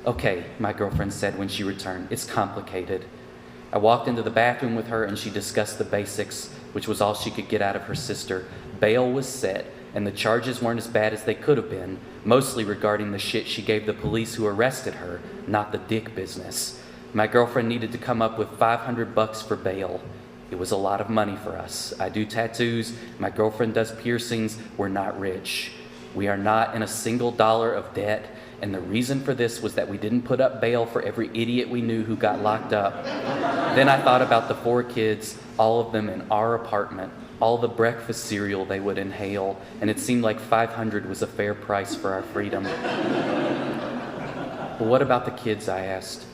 Okay, my girlfriend said when she returned. It's complicated. I walked into the bathroom with her and she discussed the basics, which was all she could get out of her sister. Bail was set, and the charges weren't as bad as they could have been, mostly regarding the shit she gave the police who arrested her, not the dick business. My girlfriend needed to come up with $500 for bail. It was a lot of money for us. I do tattoos, my girlfriend does piercings, we're not rich. We are not in a single dollar of debt, and the reason for this was that we didn't put up bail for every idiot we knew who got locked up. Then I thought about the 4 kids, all of them in our apartment, all the breakfast cereal they would inhale, and it seemed like $500 was a fair price for our freedom. But what about the kids, I asked.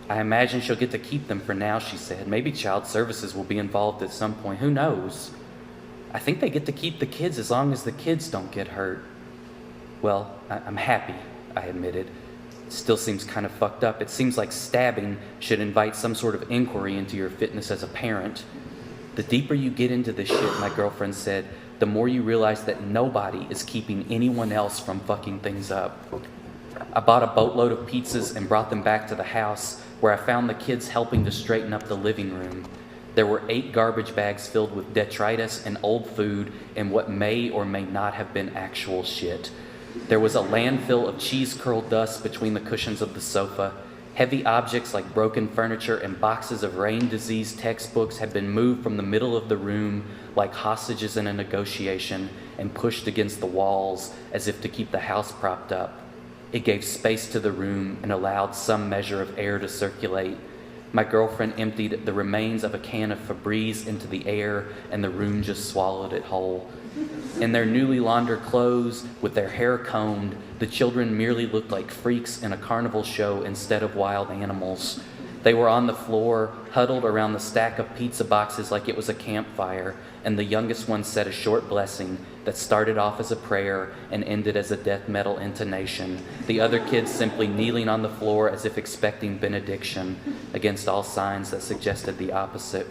I imagine she'll get to keep them for now, she said. Maybe child services will be involved at some point. Who knows? I think they get to keep the kids as long as the kids don't get hurt. Well, I'm happy, I admitted. It still seems kind of fucked up. It seems like stabbing should invite some sort of inquiry into your fitness as a parent. The deeper you get into this shit, my girlfriend said, the more you realize that nobody is keeping anyone else from fucking things up. I bought a boatload of pizzas and brought them back to the house, where I found the kids helping to straighten up the living room. There were 8 garbage bags filled with detritus and old food and what may or may not have been actual shit. There was a landfill of cheese curl dust between the cushions of the sofa. Heavy objects like broken furniture and boxes of rain disease textbooks had been moved from the middle of the room like hostages in a negotiation and pushed against the walls as if to keep the house propped up. It gave space to the room and allowed some measure of air to circulate. My girlfriend emptied the remains of a can of Febreze into the air, and the room just swallowed it whole. In their newly laundered clothes, with their hair combed, the children merely looked like freaks in a carnival show instead of wild animals. They were on the floor, huddled around the stack of pizza boxes like it was a campfire, and the youngest one said a short blessing that started off as a prayer and ended as a death metal intonation, the other kids simply kneeling on the floor as if expecting benediction, against all signs that suggested the opposite.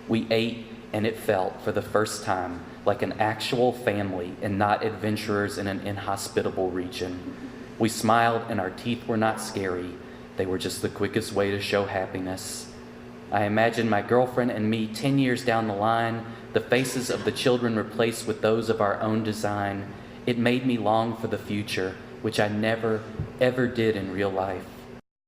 We ate, and it felt, for the first time, like an actual family and not adventurers in an inhospitable region. We smiled, and our teeth were not scary. They were just the quickest way to show happiness. I imagined my girlfriend and me 10 years down the line, the faces of the children replaced with those of our own design. It made me long for the future, which I never, ever did in real life.